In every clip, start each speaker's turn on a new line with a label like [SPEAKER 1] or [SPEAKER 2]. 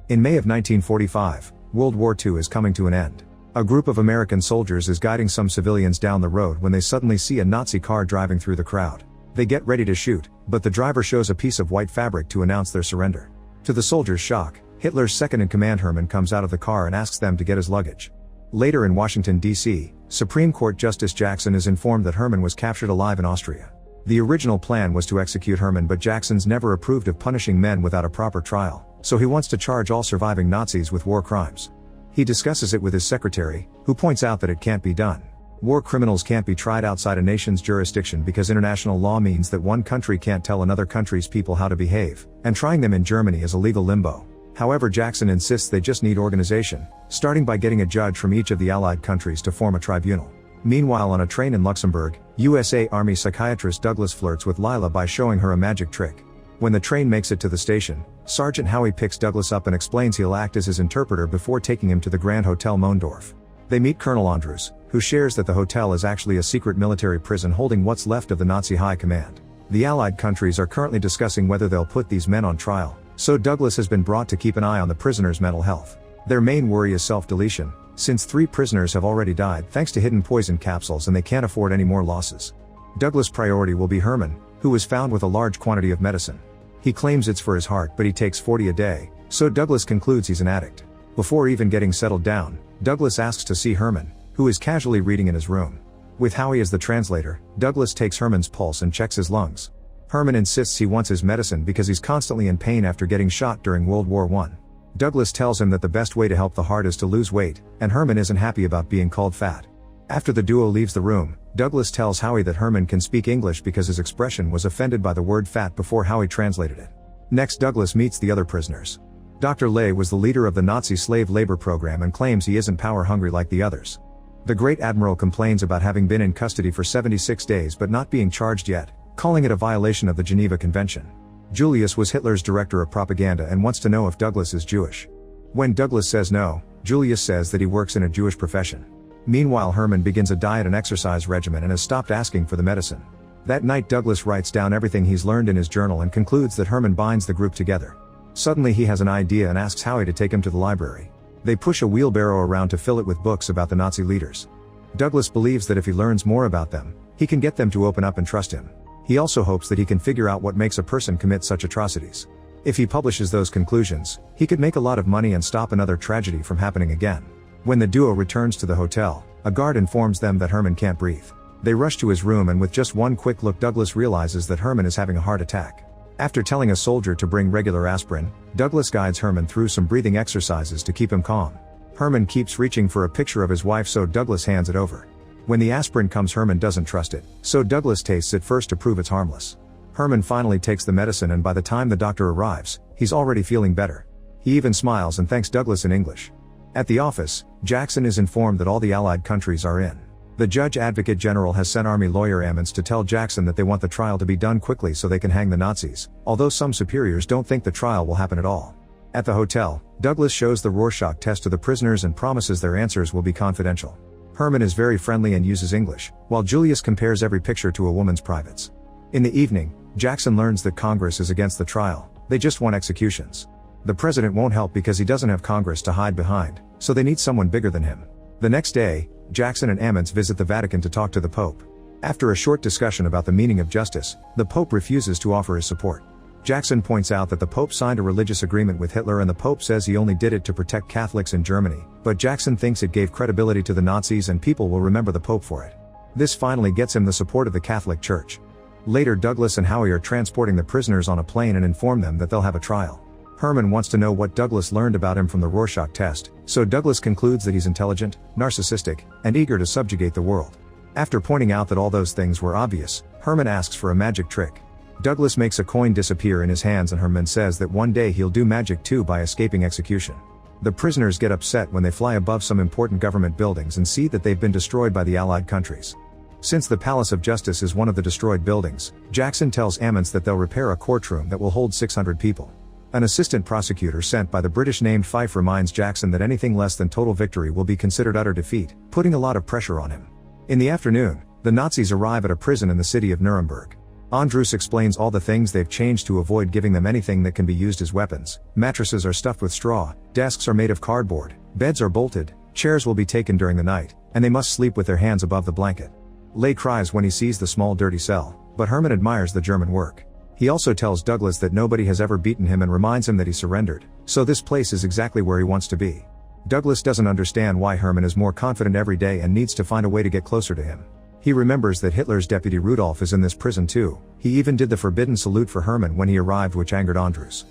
[SPEAKER 1] In May of 1945, World War II is coming to an end. A group of American soldiers is guiding some civilians down the road when they suddenly see a Nazi car driving through the crowd. They get ready to shoot, but the driver shows a piece of white fabric to announce their surrender. To the soldiers' shock, Hitler's second-in-command Herman comes out of the car and asks them to get his luggage. Later in Washington, D.C., Supreme Court Justice Jackson is informed that Herman was captured alive in Austria. The original plan was to execute Herman, but Jackson's never approved of punishing men without a proper trial, so he wants to charge all surviving Nazis with war crimes. He discusses it with his secretary, who points out that it can't be done. War criminals can't be tried outside a nation's jurisdiction because international law means that one country can't tell another country's people how to behave, and trying them in Germany is a legal limbo. However, Jackson insists they just need organization, starting by getting a judge from each of the Allied countries to form a tribunal. Meanwhile, on a train in Luxembourg, USA Army psychiatrist Douglas flirts with Lila by showing her a magic trick. When the train makes it to the station, Sergeant Howie picks Douglas up and explains he'll act as his interpreter before taking him to the Grand Hotel Mondorf. They meet Colonel Andrews, who shares that the hotel is actually a secret military prison holding what's left of the Nazi high command. The Allied countries are currently discussing whether they'll put these men on trial, so Douglas has been brought to keep an eye on the prisoners' mental health. Their main worry is self-deletion, since 3 prisoners have already died thanks to hidden poison capsules and they can't afford any more losses. Douglas' priority will be Herman, who was found with a large quantity of medicine. He claims it's for his heart, but he takes 40 a day, so Douglas concludes he's an addict. Before even getting settled down, Douglas asks to see Herman, who is casually reading in his room. With Howie as the translator, Douglas takes Herman's pulse and checks his lungs. Herman insists he wants his medicine because he's constantly in pain after getting shot during World War I. Douglas tells him that the best way to help the heart is to lose weight, and Herman isn't happy about being called fat. After the duo leaves the room, Douglas tells Howie that Herman can speak English because his expression was offended by the word fat before Howie translated it. Next, Douglas meets the other prisoners. Dr. Ley was the leader of the Nazi slave labor program and claims he isn't power-hungry like the others. The Great Admiral complains about having been in custody for 76 days but not being charged yet, calling it a violation of the Geneva Convention. Julius was Hitler's director of propaganda and wants to know if Douglas is Jewish. When Douglas says no, Julius says that he works in a Jewish profession. Meanwhile, Herman begins a diet and exercise regimen and has stopped asking for the medicine. That night, Douglas writes down everything he's learned in his journal and concludes that Herman binds the group together. Suddenly he has an idea and asks Howie to take him to the library. They push a wheelbarrow around to fill it with books about the Nazi leaders. Douglas believes that if he learns more about them, he can get them to open up and trust him. He also hopes that he can figure out what makes a person commit such atrocities. If he publishes those conclusions, he could make a lot of money and stop another tragedy from happening again. When the duo returns to the hotel, a guard informs them that Herman can't breathe. They rush to his room, and with just one quick look, Douglas realizes that Herman is having a heart attack. After telling a soldier to bring regular aspirin, Douglas guides Herman through some breathing exercises to keep him calm. Herman keeps reaching for a picture of his wife, so Douglas hands it over. When the aspirin comes, Herman doesn't trust it, so Douglas tastes it first to prove it's harmless. Herman finally takes the medicine, and by the time the doctor arrives, he's already feeling better. He even smiles and thanks Douglas in English. At the office, Jackson is informed that all the Allied countries are in. The Judge Advocate General has sent Army lawyer Ammons to tell Jackson that they want the trial to be done quickly so they can hang the Nazis, although some superiors don't think the trial will happen at all. At the hotel, Douglas shows the Rorschach test to the prisoners and promises their answers will be confidential. Herman is very friendly and uses English, while Julius compares every picture to a woman's privates. In the evening, Jackson learns that Congress is against the trial. They just want executions. The president won't help because he doesn't have Congress to hide behind, so they need someone bigger than him. The next day, Jackson and Ammons visit the Vatican to talk to the Pope. After a short discussion about the meaning of justice, the Pope refuses to offer his support. Jackson points out that the Pope signed a religious agreement with Hitler, and the Pope says he only did it to protect Catholics in Germany, but Jackson thinks it gave credibility to the Nazis and people will remember the Pope for it. This finally gets him the support of the Catholic Church. Later, Douglas and Howie are transporting the prisoners on a plane and inform them that they'll have a trial. Herman wants to know what Douglas learned about him from the Rorschach test, so Douglas concludes that he's intelligent, narcissistic, and eager to subjugate the world. After pointing out that all those things were obvious, Herman asks for a magic trick. Douglas makes a coin disappear in his hands, and Herman says that one day he'll do magic too by escaping execution. The prisoners get upset when they fly above some important government buildings and see that they've been destroyed by the Allied countries. Since the Palace of Justice is one of the destroyed buildings, Jackson tells Ammons that they'll repair a courtroom that will hold 600 people. An assistant prosecutor sent by the British named Fife reminds Jackson that anything less than total victory will be considered utter defeat, putting a lot of pressure on him. In the afternoon, the Nazis arrive at a prison in the city of Nuremberg. Andrus explains all the things they've changed to avoid giving them anything that can be used as weapons. Mattresses are stuffed with straw, desks are made of cardboard, beds are bolted, chairs will be taken during the night, and they must sleep with their hands above the blanket. Lay cries when he sees the small dirty cell, but Herman admires the German work. He also tells Douglas that nobody has ever beaten him and reminds him that he surrendered, so this place is exactly where he wants to be. Douglas doesn't understand why Herman is more confident every day and needs to find a way to get closer to him. He remembers that Hitler's deputy Rudolf is in this prison too. He even did the forbidden salute for Herman when he arrived, which angered Andrus.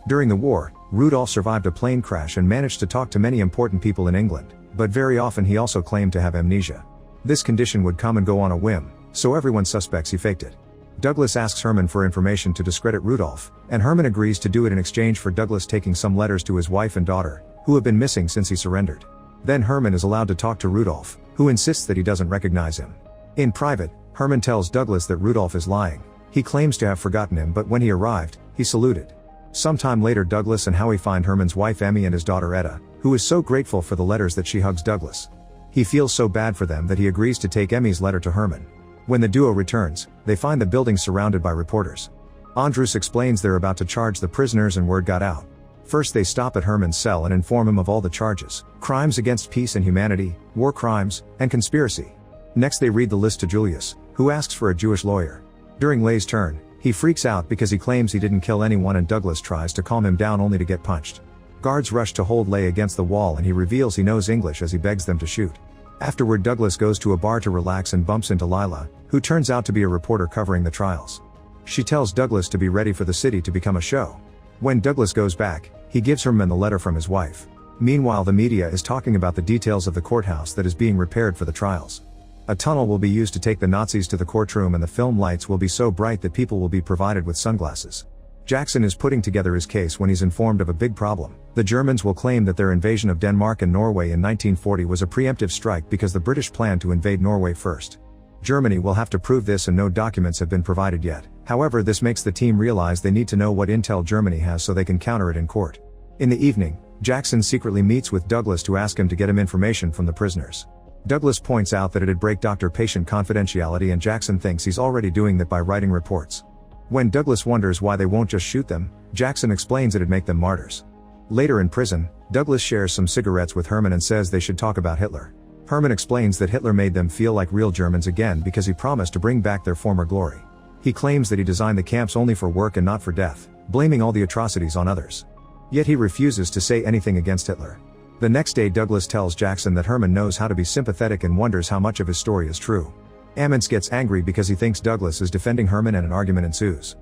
[SPEAKER 1] During the war, Rudolf survived a plane crash and managed to talk to many important people in England, but very often he also claimed to have amnesia. This condition would come and go on a whim, so everyone suspects he faked it. Douglas asks Herman for information to discredit Rudolf, and Herman agrees to do it in exchange for Douglas taking some letters to his wife and daughter, who have been missing since he surrendered. Then Herman is allowed to talk to Rudolf, who insists that he doesn't recognize him. In private, Herman tells Douglas that Rudolf is lying. He claims to have forgotten him, but when he arrived, he saluted. Sometime later, Douglas and Howie find Herman's wife Emmy and his daughter Etta, who is so grateful for the letters that she hugs Douglas. He feels so bad for them that he agrees to take Emmy's letter to Herman. When the duo returns, they find the building surrounded by reporters. Andrus explains they're about to charge the prisoners and word got out. First they stop at Herman's cell and inform him of all the charges: crimes against peace and humanity, war crimes, and conspiracy. Next they read the list to Julius, who asks for a Jewish lawyer. During Lay's turn, he freaks out because he claims he didn't kill anyone and Douglas tries to calm him down only to get punched. Guards rush to hold Lay against the wall and he reveals he knows English as he begs them to shoot. Afterward, Douglas goes to a bar to relax and bumps into Lila, who turns out to be a reporter covering the trials. She tells Douglas to be ready for the city to become a show. When Douglas goes back, he gives Herman the letter from his wife. Meanwhile, the media is talking about the details of the courthouse that is being repaired for the trials. A tunnel will be used to take the Nazis to the courtroom and the film lights will be so bright that people will be provided with sunglasses. Jackson is putting together his case when he's informed of a big problem. The Germans will claim that their invasion of Denmark and Norway in 1940 was a preemptive strike because the British planned to invade Norway first. Germany will have to prove this and no documents have been provided yet. However, this makes the team realize they need to know what intel Germany has so they can counter it in court. In the evening, Jackson secretly meets with Douglas to ask him to get him information from the prisoners. Douglas points out that it'd break doctor-patient confidentiality and Jackson thinks he's already doing that by writing reports. When Douglas wonders why they won't just shoot them, Jackson explains it'd make them martyrs. Later in prison, Douglas shares some cigarettes with Herman and says they should talk about Hitler. Herman explains that Hitler made them feel like real Germans again because he promised to bring back their former glory. He claims that he designed the camps only for work and not for death, blaming all the atrocities on others. Yet he refuses to say anything against Hitler. The next day, Douglas tells Jackson that Herman knows how to be sympathetic and wonders how much of his story is true. Ammons gets angry because he thinks Douglas is defending Herman and an argument ensues.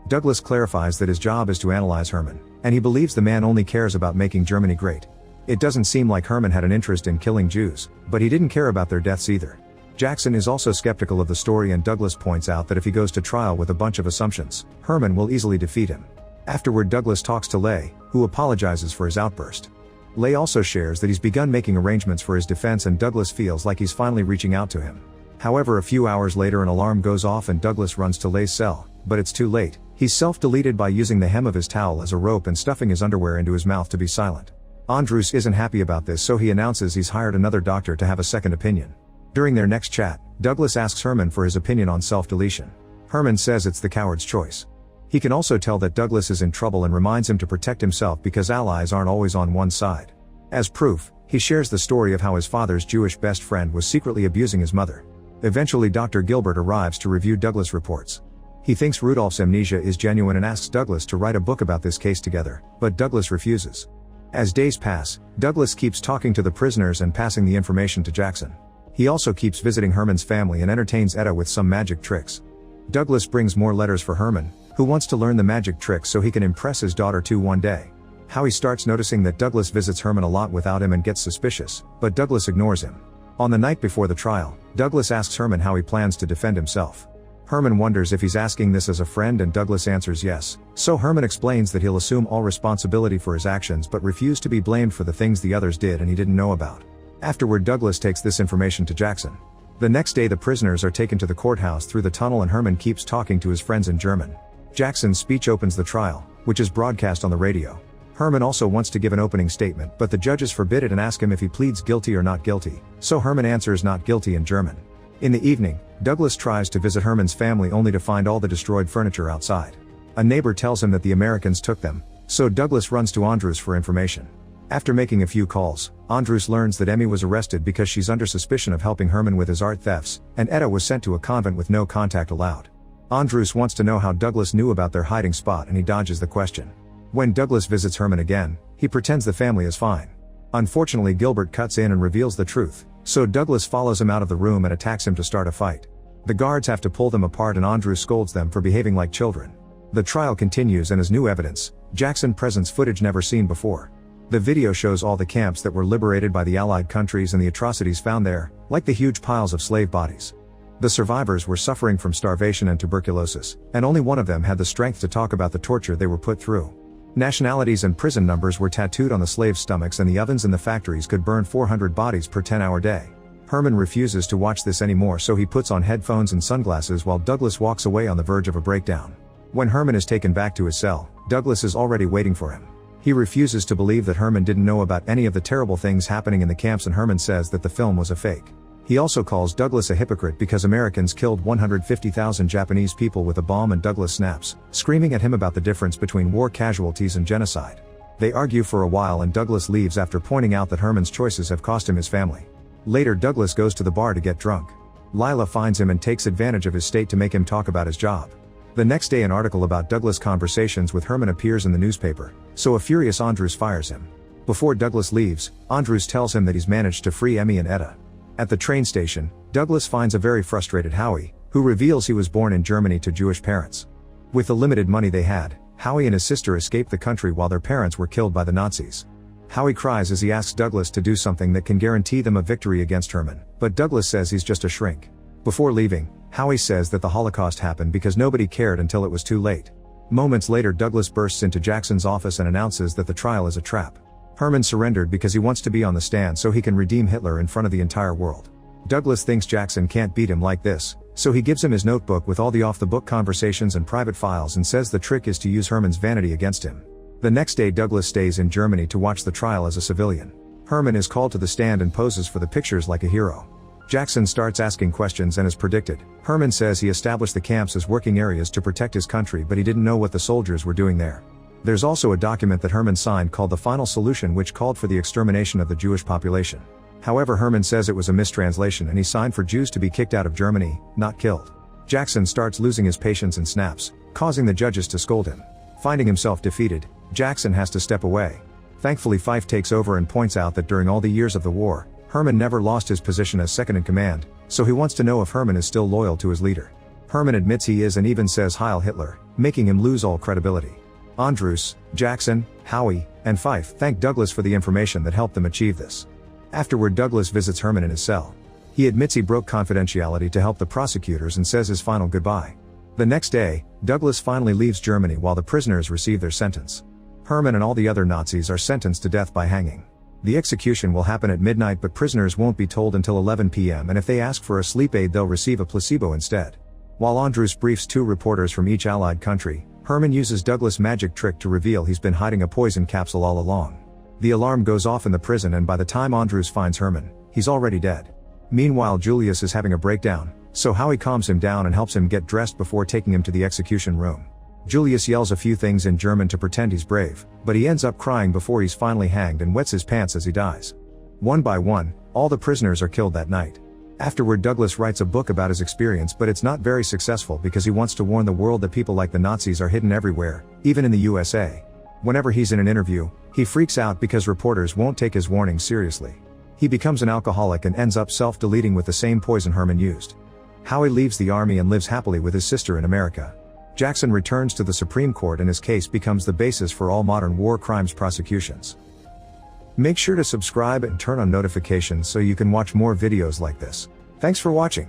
[SPEAKER 1] Douglas clarifies that his job is to analyze Herman, and he believes the man only cares about making Germany great. It doesn't seem like Herman had an interest in killing Jews, but he didn't care about their deaths either. Jackson is also skeptical of the story and Douglas points out that if he goes to trial with a bunch of assumptions, Herman will easily defeat him. Afterward, Douglas talks to Lay, who apologizes for his outburst. Lay also shares that he's begun making arrangements for his defense and Douglas feels like he's finally reaching out to him. However, a few hours later an alarm goes off and Douglas runs to Lay's cell, but it's too late. He's self-deleted by using the hem of his towel as a rope and stuffing his underwear into his mouth to be silent. Andrus isn't happy about this, so he announces he's hired another doctor to have a second opinion. During their next chat, Douglas asks Herman for his opinion on self-deletion. Herman says it's the coward's choice. He can also tell that Douglas is in trouble and reminds him to protect himself because allies aren't always on one side. As proof, he shares the story of how his father's Jewish best friend was secretly abusing his mother. Eventually, Dr. Gilbert arrives to review Douglas' reports. He thinks Rudolph's amnesia is genuine and asks Douglas to write a book about this case together, but Douglas refuses. As days pass, Douglas keeps talking to the prisoners and passing the information to Jackson. He also keeps visiting Herman's family and entertains Etta with some magic tricks. Douglas brings more letters for Herman, who wants to learn the magic tricks so he can impress his daughter too one day. Howie starts noticing that Douglas visits Herman a lot without him and gets suspicious, but Douglas ignores him. On the night before the trial, Douglas asks Herman how he plans to defend himself. Herman wonders if he's asking this as a friend and Douglas answers yes, so Herman explains that he'll assume all responsibility for his actions but refuse to be blamed for the things the others did and he didn't know about. Afterward, Douglas takes this information to Jackson. The next day the prisoners are taken to the courthouse through the tunnel and Herman keeps talking to his friends in German. Jackson's speech opens the trial, which is broadcast on the radio. Herman also wants to give an opening statement, but the judges forbid it and ask him if he pleads guilty or not guilty, so Herman answers not guilty in German. In the evening, Douglas tries to visit Herman's family only to find all the destroyed furniture outside. A neighbor tells him that the Americans took them, so Douglas runs to Andrews for information. After making a few calls, Andrews learns that Emmy was arrested because she's under suspicion of helping Herman with his art thefts, and Etta was sent to a convent with no contact allowed. Andrews wants to know how Douglas knew about their hiding spot and he dodges the question. When Douglas visits Herman again, he pretends the family is fine. Unfortunately, Gilbert cuts in and reveals the truth, so Douglas follows him out of the room and attacks him to start a fight. The guards have to pull them apart and Andrews scolds them for behaving like children. The trial continues and as new evidence, Jackson presents footage never seen before. The video shows all the camps that were liberated by the Allied countries and the atrocities found there, like the huge piles of slave bodies. The survivors were suffering from starvation and tuberculosis, and only one of them had the strength to talk about the torture they were put through. Nationalities and prison numbers were tattooed on the slaves' stomachs and the ovens in the factories could burn 400 bodies per 10-hour day. Herman refuses to watch this anymore, so he puts on headphones and sunglasses while Douglas walks away on the verge of a breakdown. When Herman is taken back to his cell, Douglas is already waiting for him. He refuses to believe that Herman didn't know about any of the terrible things happening in the camps, and Herman says that the film was a fake. He also calls Douglas a hypocrite because Americans killed 150,000 Japanese people with a bomb, and Douglas snaps, screaming at him about the difference between war casualties and genocide. They argue for a while and Douglas leaves after pointing out that Herman's choices have cost him his family. Later, Douglas goes to the bar to get drunk. Lila finds him and takes advantage of his state to make him talk about his job. The next day, an article about Douglas' conversations with Herman appears in the newspaper, so a furious Andrews fires him. Before Douglas leaves, Andrews tells him that he's managed to free Emmy and Etta. At the train station, Douglas finds a very frustrated Howie, who reveals he was born in Germany to Jewish parents. With the limited money they had, Howie and his sister escaped the country while their parents were killed by the Nazis. Howie cries as he asks Douglas to do something that can guarantee them a victory against Herman, but Douglas says he's just a shrink. Before leaving, Howie says that the Holocaust happened because nobody cared until it was too late. Moments later, Douglas bursts into Jackson's office and announces that the trial is a trap. Herman surrendered because he wants to be on the stand so he can redeem Hitler in front of the entire world. Douglas thinks Jackson can't beat him like this, so he gives him his notebook with all the off-the-book conversations and private files and says the trick is to use Herman's vanity against him. The next day, Douglas stays in Germany to watch the trial as a civilian. Herman is called to the stand and poses for the pictures like a hero. Jackson starts asking questions and as predicted, Herman says he established the camps as working areas to protect his country, but he didn't know what the soldiers were doing there. There's also a document that Herman signed called the Final Solution, which called for the extermination of the Jewish population. However, Herman says it was a mistranslation and he signed for Jews to be kicked out of Germany, not killed. Jackson starts losing his patience and snaps, causing the judges to scold him. Finding himself defeated, Jackson has to step away. Thankfully, Fife takes over and points out that during all the years of the war, Herman never lost his position as second in command, so he wants to know if Herman is still loyal to his leader. Herman admits he is and even says Heil Hitler, making him lose all credibility. Andrews, Jackson, Howie, and Fife thank Douglas for the information that helped them achieve this. Afterward, Douglas visits Herman in his cell. He admits he broke confidentiality to help the prosecutors and says his final goodbye. The next day, Douglas finally leaves Germany while the prisoners receive their sentence. Herman and all the other Nazis are sentenced to death by hanging. The execution will happen at midnight, but prisoners won't be told until 11 p.m. and if they ask for a sleep aid, they'll receive a placebo instead. While Andrews briefs 2 reporters from each Allied country, Herman uses Douglas' magic trick to reveal he's been hiding a poison capsule all along. The alarm goes off in the prison and by the time Andrews finds Herman, he's already dead. Meanwhile, Julius is having a breakdown, so Howie calms him down and helps him get dressed before taking him to the execution room. Julius yells a few things in German to pretend he's brave, but he ends up crying before he's finally hanged and wets his pants as he dies. One by one, all the prisoners are killed that night. Afterward, Douglas writes a book about his experience, but it's not very successful because he wants to warn the world that people like the Nazis are hidden everywhere, even in the USA. Whenever he's in an interview, he freaks out because reporters won't take his warnings seriously. He becomes an alcoholic and ends up self-deleting with the same poison Herman used. Howie leaves the army and lives happily with his sister in America. Jackson returns to the Supreme Court and his case becomes the basis for all modern war crimes prosecutions. Make sure to subscribe and turn on notifications so you can watch more videos like this. Thanks for watching.